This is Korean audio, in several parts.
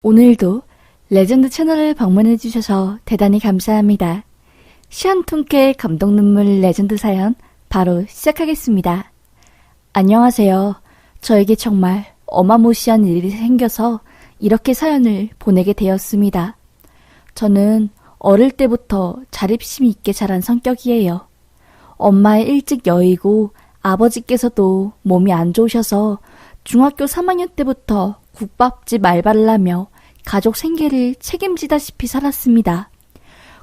오늘도 레전드 채널을 방문해주셔서 대단히 감사합니다. 시한통쾌 감동 눈물 레전드 사연 바로 시작하겠습니다. 안녕하세요. 저에게 정말 어마무시한 일이 생겨서 이렇게 사연을 보내게 되었습니다. 저는 어릴 때부터 자립심 있게 자란 성격이에요. 엄마의 일찍 여의고 아버지께서도 몸이 안 좋으셔서 중학교 3학년 때부터 국밥집 알바를 하며 가족 생계를 책임지다시피 살았습니다.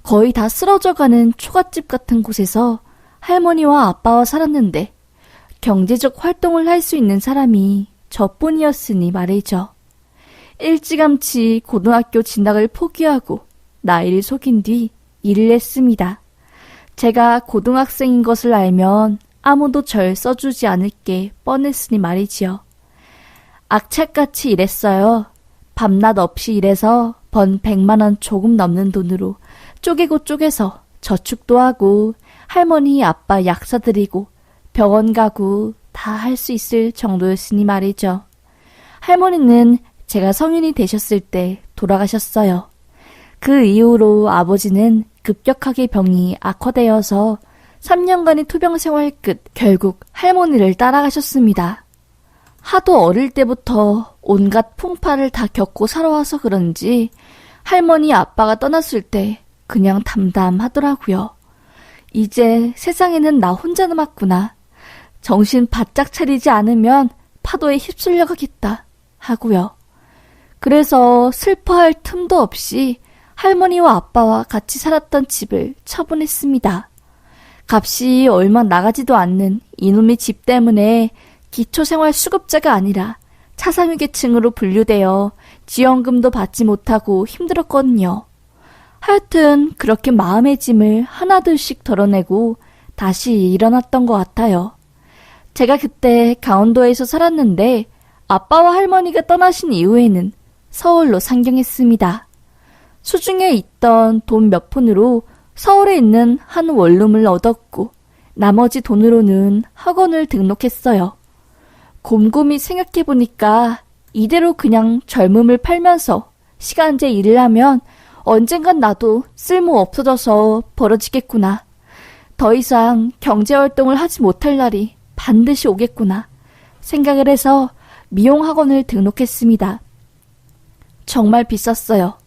거의 다 쓰러져가는 초가집 같은 곳에서 할머니와 아빠와 살았는데 경제적 활동을 할 수 있는 사람이 저뿐이었으니 말이죠. 일찌감치 고등학교 진학을 포기하고 나이를 속인 뒤 일을 했습니다. 제가 고등학생인 것을 알면 아무도 절 써주지 않을 게 뻔했으니 말이지요. 악착같이 일했어요. 밤낮 없이 일해서 번 100만 원 조금 넘는 돈으로 쪼개고 쪼개서 저축도 하고 할머니 아빠 약 사드리고 병원 가고 다 할 수 있을 정도였으니 말이죠. 할머니는 제가 성인이 되셨을 때 돌아가셨어요. 그 이후로 아버지는 급격하게 병이 악화되어서 3년간의 투병 생활 끝 결국 할머니를 따라가셨습니다. 하도 어릴 때부터 온갖 풍파를 다 겪고 살아와서 그런지 할머니 아빠가 떠났을 때 그냥 담담하더라고요. 이제 세상에는 나 혼자 남았구나. 정신 바짝 차리지 않으면 파도에 휩쓸려 가겠다 하고요. 그래서 슬퍼할 틈도 없이 할머니와 아빠와 같이 살았던 집을 처분했습니다. 값이 얼마 나가지도 않는 이놈의 집 때문에 기초생활수급자가 아니라 차상위계층으로 분류되어 지원금도 받지 못하고 힘들었거든요. 하여튼 그렇게 마음의 짐을 하나둘씩 덜어내고 다시 일어났던 것 같아요. 제가 그때 강원도에서 살았는데 아빠와 할머니가 떠나신 이후에는 서울로 상경했습니다. 수중에 있던 돈 몇 푼으로 서울에 있는 한 원룸을 얻었고 나머지 돈으로는 학원을 등록했어요. 곰곰이 생각해보니까 이대로 그냥 젊음을 팔면서 시간제 일을 하면 언젠간 나도 쓸모 없어져서 벌어지겠구나. 더 이상 경제활동을 하지 못할 날이 반드시 오겠구나 생각을 해서 미용학원을 등록했습니다. 정말 비쌌어요.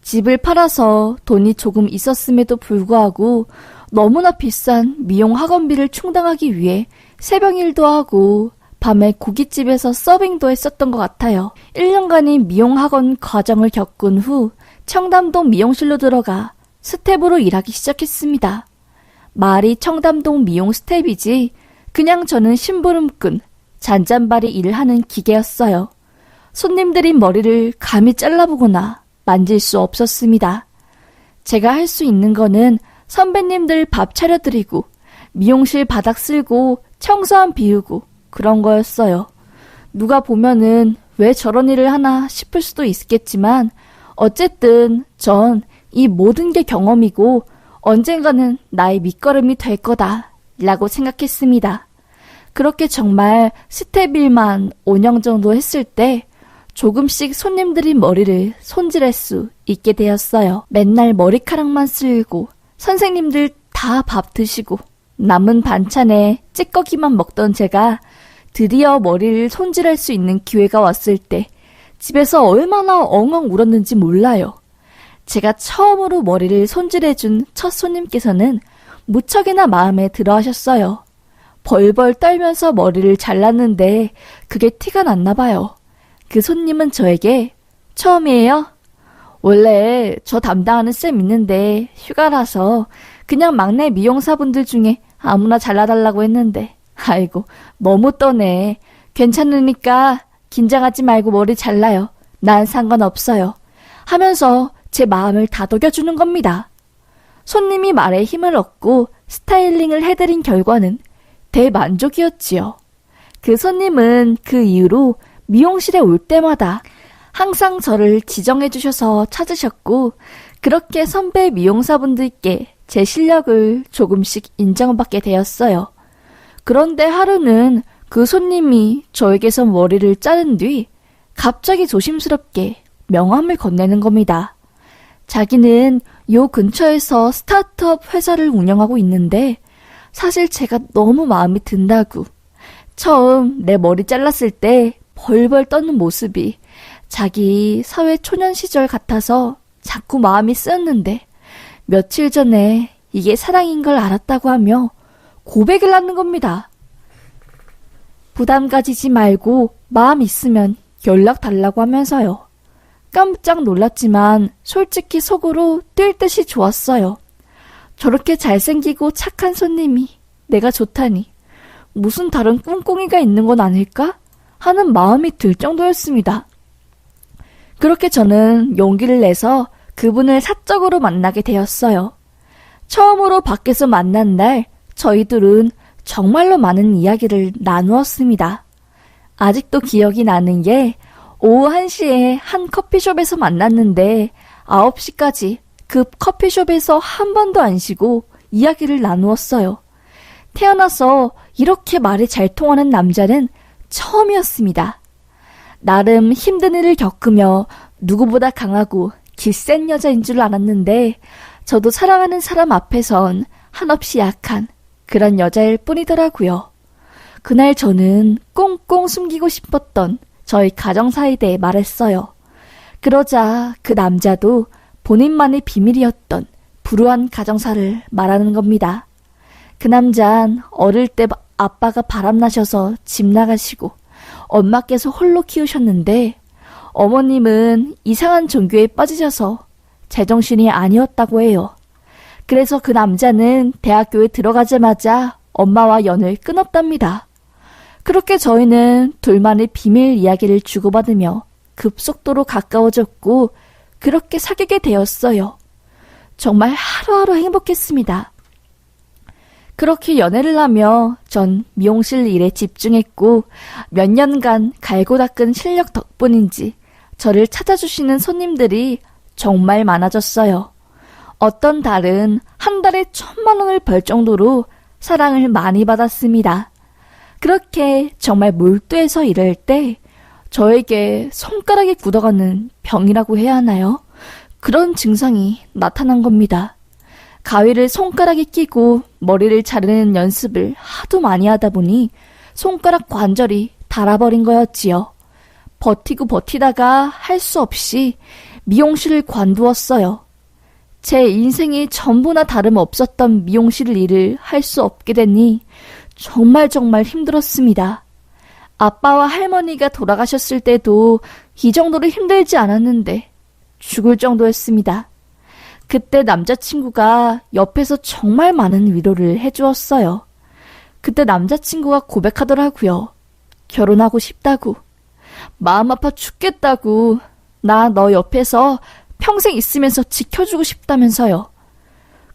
집을 팔아서 돈이 조금 있었음에도 불구하고 너무나 비싼 미용학원비를 충당하기 위해 새벽일도 하고 밤에 고깃집에서 서빙도 했었던 것 같아요. 1년간의 미용학원 과정을 겪은 후 청담동 미용실로 들어가 스텝으로 일하기 시작했습니다. 말이 청담동 미용 스텝이지 그냥 저는 심부름꾼, 잔잔바리 일을 하는 기계였어요. 손님들이 머리를 감히 잘라보거나 만질 수 없었습니다. 제가 할 수 있는 거는 선배님들 밥 차려드리고 미용실 바닥 쓸고 청소함 비우고 그런 거였어요. 누가 보면은 왜 저런 일을 하나 싶을 수도 있겠지만 어쨌든 전 이 모든 게 경험이고 언젠가는 나의 밑거름이 될 거다 라고 생각했습니다. 그렇게 정말 스텝 일만 5년 정도 했을 때 조금씩 손님들이 머리를 손질할 수 있게 되었어요. 맨날 머리카락만 쓸고 선생님들 다 밥 드시고 남은 반찬에 찌꺼기만 먹던 제가 드디어 머리를 손질할 수 있는 기회가 왔을 때 집에서 얼마나 엉엉 울었는지 몰라요. 제가 처음으로 머리를 손질해준 첫 손님께서는 무척이나 마음에 들어 하셨어요. 벌벌 떨면서 머리를 잘랐는데 그게 티가 났나 봐요. 그 손님은 저에게 처음이에요? 원래 저 담당하는 쌤 있는데 휴가라서 그냥 막내 미용사분들 중에 아무나 잘라달라고 했는데 아이고 너무 떠네. 괜찮으니까 긴장하지 말고 머리 잘라요. 난 상관없어요. 하면서 제 마음을 다독여주는 겁니다. 손님이 말에 힘을 얻고 스타일링을 해드린 결과는 대만족이었지요. 그 손님은 그 이후로 미용실에 올 때마다 항상 저를 지정해 주셔서 찾으셨고 그렇게 선배 미용사분들께 제 실력을 조금씩 인정받게 되었어요. 그런데 하루는 그 손님이 저에게서 머리를 자른 뒤 갑자기 조심스럽게 명함을 건네는 겁니다. 자기는 요 근처에서 스타트업 회사를 운영하고 있는데 사실 제가 너무 마음이 든다고. 처음 내 머리 잘랐을 때 벌벌 떠는 모습이 자기 사회 초년 시절 같아서 자꾸 마음이 쓰였는데 며칠 전에 이게 사랑인 걸 알았다고 하며 고백을 하는 겁니다. 부담 가지지 말고 마음 있으면 연락 달라고 하면서요. 깜짝 놀랐지만 솔직히 속으로 뛸 듯이 좋았어요. 저렇게 잘생기고 착한 손님이 내가 좋다니 무슨 다른 꿍꿍이가 있는 건 아닐까 하는 마음이 들 정도였습니다. 그렇게 저는 용기를 내서 그분을 사적으로 만나게 되었어요. 처음으로 밖에서 만난 날 저희들은 정말로 많은 이야기를 나누었습니다. 아직도 기억이 나는 게 오후 1시에 한 커피숍에서 만났는데 9시까지 그 커피숍에서 한 번도 안 쉬고 이야기를 나누었어요. 태어나서 이렇게 말이 잘 통하는 남자는 처음이었습니다. 나름 힘든 일을 겪으며 누구보다 강하고 기센 여자인 줄 알았는데 저도 사랑하는 사람 앞에선 한없이 약한 그런 여자일 뿐이더라고요. 그날 저는 꽁꽁 숨기고 싶었던 저희 가정사에 대해 말했어요. 그러자 그 남자도 본인만의 비밀이었던 불우한 가정사를 말하는 겁니다. 그 남잔 어릴 때 아빠가 바람나셔서 집 나가시고 엄마께서 홀로 키우셨는데 어머님은 이상한 종교에 빠지셔서 제정신이 아니었다고 해요. 그래서 그 남자는 대학교에 들어가자마자 엄마와 연을 끊었답니다. 그렇게 저희는 둘만의 비밀 이야기를 주고받으며 급속도로 가까워졌고 그렇게 사귀게 되었어요. 정말 하루하루 행복했습니다. 그렇게 연애를 하며 전 미용실 일에 집중했고 몇 년간 갈고 닦은 실력 덕분인지 저를 찾아주시는 손님들이 정말 많아졌어요. 어떤 달은 한 달에 1,000만 원을 벌 정도로 사랑을 많이 받았습니다. 그렇게 정말 몰두해서 일할 때 저에게 손가락이 굳어가는 병이라고 해야 하나요? 그런 증상이 나타난 겁니다. 가위를 손가락에 끼고 머리를 자르는 연습을 하도 많이 하다 보니 손가락 관절이 닳아버린 거였지요. 버티고 버티다가 할 수 없이 미용실을 관두었어요. 제 인생이 전부나 다름없었던 미용실 일을 할 수 없게 되니 정말 힘들었습니다. 아빠와 할머니가 돌아가셨을 때도 이 정도로 힘들지 않았는데 죽을 정도였습니다. 그때 남자친구가 옆에서 정말 많은 위로를 해주었어요. 그때 남자친구가 고백하더라고요. 결혼하고 싶다고. 마음 아파 죽겠다고. 나 너 옆에서 평생 있으면서 지켜주고 싶다면서요.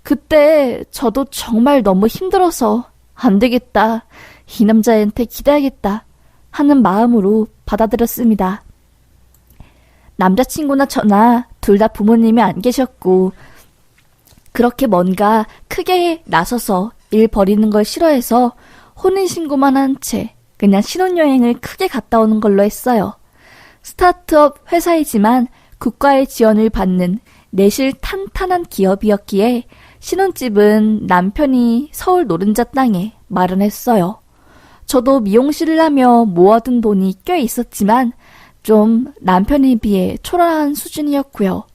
그때 저도 정말 너무 힘들어서 안 되겠다. 이 남자한테 기대야겠다 하는 마음으로 받아들였습니다. 남자친구나 저나 둘 다 부모님이 안 계셨고 그렇게 뭔가 크게 나서서 일 벌이는 걸 싫어해서 혼인신고만 한 채 그냥 신혼여행을 크게 갔다 오는 걸로 했어요. 스타트업 회사이지만 국가의 지원을 받는 내실 탄탄한 기업이었기에 신혼집은 남편이 서울 노른자 땅에 마련했어요. 저도 미용실을 하며 모아둔 돈이 꽤 있었지만 좀 남편에 비해 초라한 수준이었고요.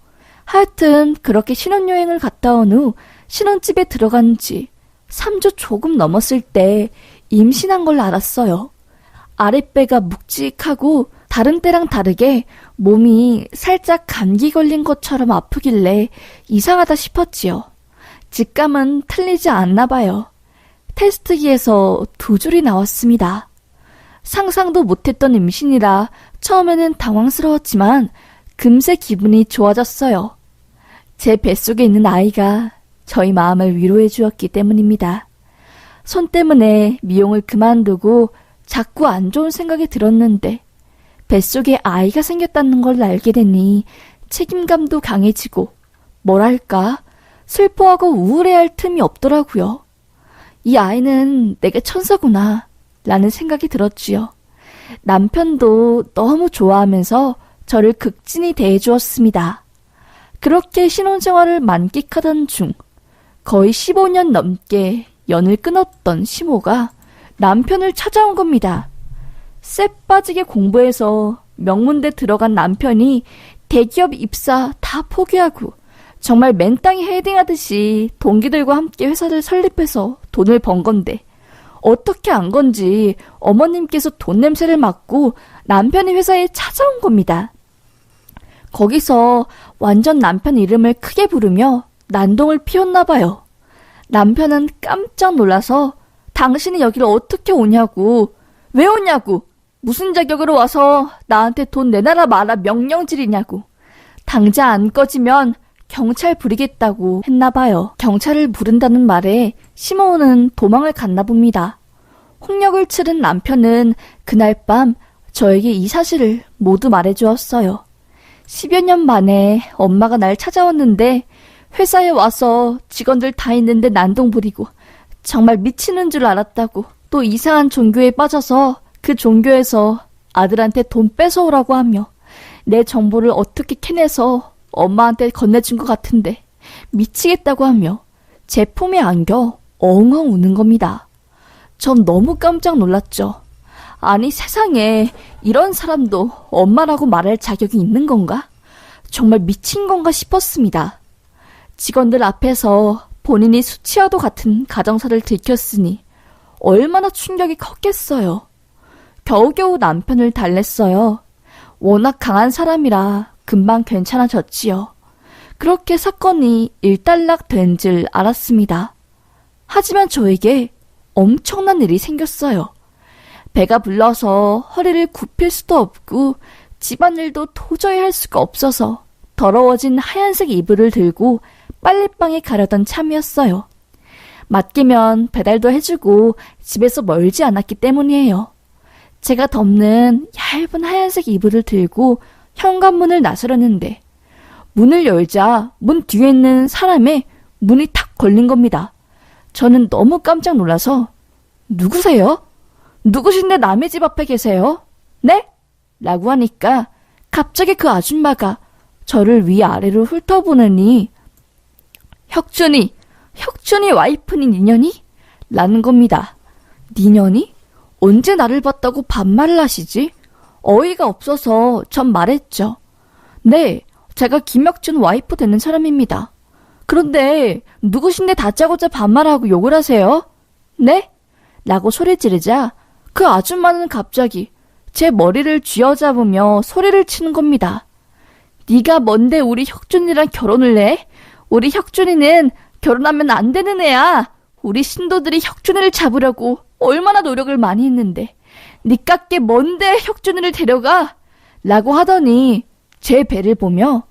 하여튼 그렇게 신혼여행을 갔다 온 후 신혼집에 들어간 지 3주 조금 넘었을 때 임신한 걸 알았어요. 아랫배가 묵직하고 다른 때랑 다르게 몸이 살짝 감기 걸린 것처럼 아프길래 이상하다 싶었지요. 직감은 틀리지 않나 봐요. 테스트기에서 2줄이 나왔습니다. 상상도 못했던 임신이라 처음에는 당황스러웠지만 금세 기분이 좋아졌어요. 제 뱃속에 있는 아이가 저희 마음을 위로해 주었기 때문입니다. 손 때문에 미용을 그만두고 자꾸 안 좋은 생각이 들었는데 뱃속에 아이가 생겼다는 걸 알게 되니 책임감도 강해지고 뭐랄까 슬퍼하고 우울해할 틈이 없더라고요. 이 아이는 내게 천사구나 라는 생각이 들었지요. 남편도 너무 좋아하면서 저를 극진히 대해주었습니다. 그렇게 신혼생활을 만끽하던 중 거의 15년 넘게 연을 끊었던 시모가 남편을 찾아온 겁니다. 쎄 빠지게 공부해서 명문대 들어간 남편이 대기업 입사 다 포기하고 정말 맨땅에 헤딩하듯이 동기들과 함께 회사를 설립해서 돈을 번 건데 어떻게 안 건지 어머님께서 돈 냄새를 맡고 남편의 회사에 찾아온 겁니다. 거기서 완전 남편 이름을 크게 부르며 난동을 피웠나 봐요. 남편은 깜짝 놀라서 당신이 여기를 어떻게 오냐고, 왜 오냐고, 무슨 자격으로 와서 나한테 돈 내놔라 마라 명령질이냐고, 당장 안 꺼지면 경찰 부리겠다고 했나 봐요. 경찰을 부른다는 말에 시모는 도망을 갔나 봅니다. 홍역을 치른 남편은 그날 밤 저에게 이 사실을 모두 말해주었어요. 10여 년 만에 엄마가 날 찾아왔는데 회사에 와서 직원들 다 있는데 난동 부리고 정말 미치는 줄 알았다고, 또 이상한 종교에 빠져서 그 종교에서 아들한테 돈 뺏어오라고 하며 내 정보를 어떻게 캐내서 엄마한테 건네준 것 같은데 미치겠다고 하며 제 품에 안겨 엉엉 우는 겁니다. 전 너무 깜짝 놀랐죠. 아니, 세상에 이런 사람도 엄마라고 말할 자격이 있는 건가? 정말 미친 건가 싶었습니다. 직원들 앞에서 본인이 수치와도 같은 가정사를 들켰으니 얼마나 충격이 컸겠어요. 겨우겨우 남편을 달랬어요. 워낙 강한 사람이라 금방 괜찮아졌지요. 그렇게 사건이 일단락 된 줄 알았습니다. 하지만 저에게 엄청난 일이 생겼어요. 배가 불러서 허리를 굽힐 수도 없고 집안일도 도저히 할 수가 없어서 더러워진 하얀색 이불을 들고 빨래방에 가려던 참이었어요. 맡기면 배달도 해주고 집에서 멀지 않았기 때문이에요. 제가 덮는 얇은 하얀색 이불을 들고 현관문을 나서려는데 문을 열자 문 뒤에 있는 사람의 문이 탁 걸린 겁니다. 저는 너무 깜짝 놀라서 누구세요? 누구신데 남의 집 앞에 계세요? 네? 라고 하니까 갑자기 그 아줌마가 저를 위아래로 훑어보느니 혁준이 와이프니 니년이? 라는 겁니다. 니년이? 언제 나를 봤다고 반말을 하시지? 어이가 없어서 전 말했죠. 네, 제가 김혁준 와이프 되는 사람입니다. 그런데 누구신데 다짜고짜 반말하고 욕을 하세요? 네? 라고 소리 지르자 그 아줌마는 갑자기 제 머리를 쥐어잡으며 소리를 치는 겁니다. 네가 뭔데 우리 혁준이랑 결혼을 해? 우리 혁준이는 결혼하면 안 되는 애야. 우리 신도들이 혁준이를 잡으려고 얼마나 노력을 많이 했는데 니깎게 뭔데 혁준이를 데려가? 라고 하더니 제 배를 보며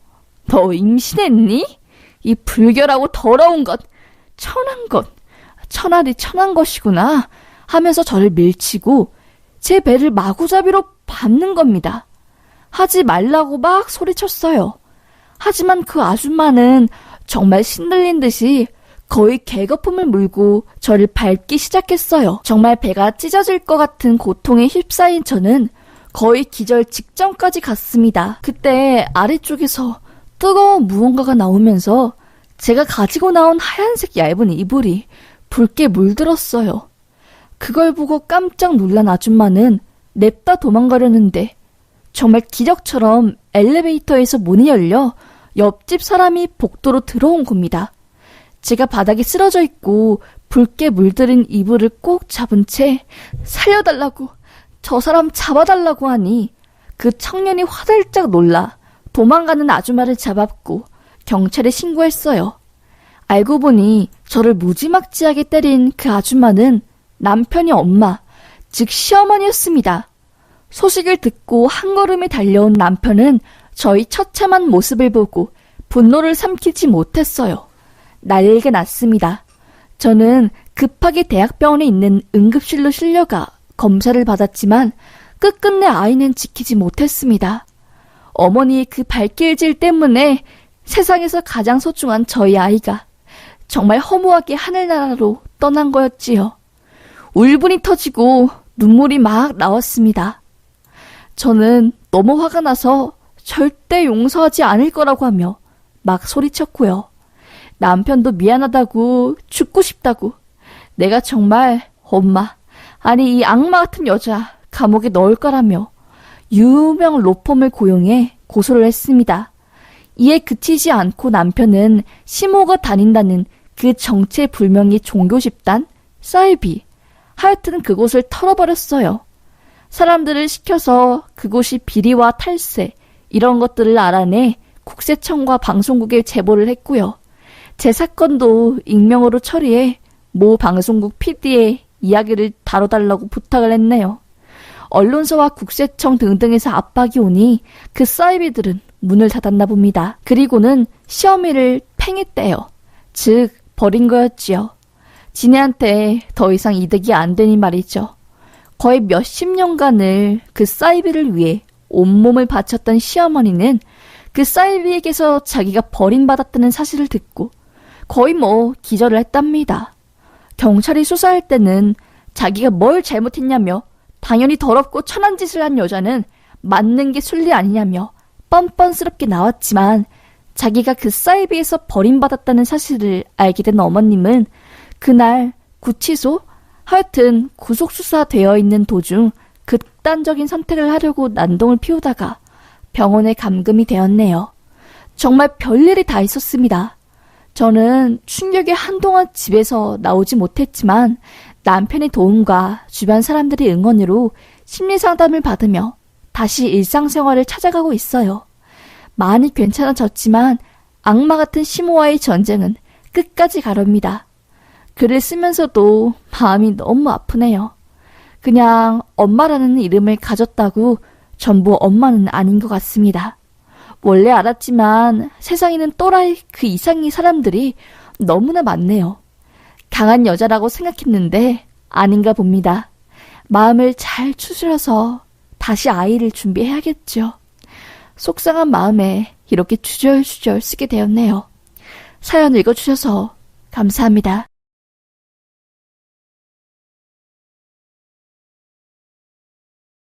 너 임신했니? 이 불결하고 더러운 것, 천한 것, 천하디 천한 것이구나 하면서 저를 밀치고 제 배를 마구잡이로 밟는 겁니다. 하지 말라고 막 소리쳤어요. 하지만 그 아줌마는 정말 신들린 듯이 거의 개거품을 물고 저를 밟기 시작했어요. 정말 배가 찢어질 것 같은 고통에 휩싸인 저는 거의 기절 직전까지 갔습니다. 그때 아래쪽에서 뜨거운 무언가가 나오면서 제가 가지고 나온 하얀색 얇은 이불이 붉게 물들었어요. 그걸 보고 깜짝 놀란 아줌마는 냅다 도망가려는데 정말 기적처럼 엘리베이터에서 문이 열려 옆집 사람이 복도로 들어온 겁니다. 제가 바닥에 쓰러져 있고 붉게 물들인 이불을 꼭 잡은 채 살려달라고, 저 사람 잡아달라고 하니 그 청년이 화들짝 놀라 도망가는 아줌마를 잡았고 경찰에 신고했어요. 알고 보니 저를 무지막지하게 때린 그 아줌마는 남편의 엄마, 즉 시어머니였습니다. 소식을 듣고 한 걸음에 달려온 남편은 저희 처참한 모습을 보고 분노를 삼키지 못했어요. 난리가 났습니다. 저는 급하게 대학병원에 있는 응급실로 실려가 검사를 받았지만 끝끝내 아이는 지키지 못했습니다. 어머니의 그 발길질 때문에 세상에서 가장 소중한 저희 아이가 정말 허무하게 하늘나라로 떠난 거였지요. 울분이 터지고 눈물이 막 나왔습니다. 저는 너무 화가 나서 절대 용서하지 않을 거라고 하며 막 소리쳤고요. 남편도 미안하다고, 죽고 싶다고. 내가 정말 엄마, 아니 이 악마 같은 여자 감옥에 넣을 거라며 유명 로펌을 고용해 고소를 했습니다. 이에 그치지 않고 남편은 시모가 다닌다는 그 정체불명의 종교 집단 사이비, 하여튼 그곳을 털어버렸어요. 사람들을 시켜서 그곳이 비리와 탈세 이런 것들을 알아내 국세청과 방송국에 제보를 했고요. 제 사건도 익명으로 처리해 모 방송국 PD의 이야기를 다뤄달라고 부탁을 했네요. 언론사와 국세청 등등에서 압박이 오니 그 사이비들은 문을 닫았나 봅니다. 그리고는 시어미를 팽했대요. 즉 버린 거였지요. 지네한테 더 이상 이득이 안 되니 말이죠. 거의 몇십 년간을 그 사이비를 위해 온몸을 바쳤던 시어머니는 그 사이비에게서 자기가 버림받았다는 사실을 듣고 거의 기절을 했답니다. 경찰이 수사할 때는 자기가 뭘 잘못했냐며 당연히 더럽고 천한 짓을 한 여자는 맞는 게 순리 아니냐며 뻔뻔스럽게 나왔지만 자기가 그 사이비에서 버림받았다는 사실을 알게 된 어머님은 그날 구치소, 하여튼 구속수사되어 있는 도중 극단적인 선택을 하려고 난동을 피우다가 병원에 감금이 되었네요. 정말 별일이 다 있었습니다. 저는 충격에 한동안 집에서 나오지 못했지만 남편의 도움과 주변 사람들의 응원으로 심리상담을 받으며 다시 일상생활을 찾아가고 있어요. 많이 괜찮아졌지만 악마 같은 시모와의 전쟁은 끝까지 가렵니다. 글을 쓰면서도 마음이 너무 아프네요. 그냥 엄마라는 이름을 가졌다고 전부 엄마는 아닌 것 같습니다. 원래 알았지만 세상에는 또라이 그 이상의 사람들이 너무나 많네요. 강한 여자라고 생각했는데 아닌가 봅니다. 마음을 잘 추스려서 다시 아이를 준비해야겠죠. 속상한 마음에 이렇게 주절주절 쓰게 되었네요. 사연 읽어주셔서 감사합니다.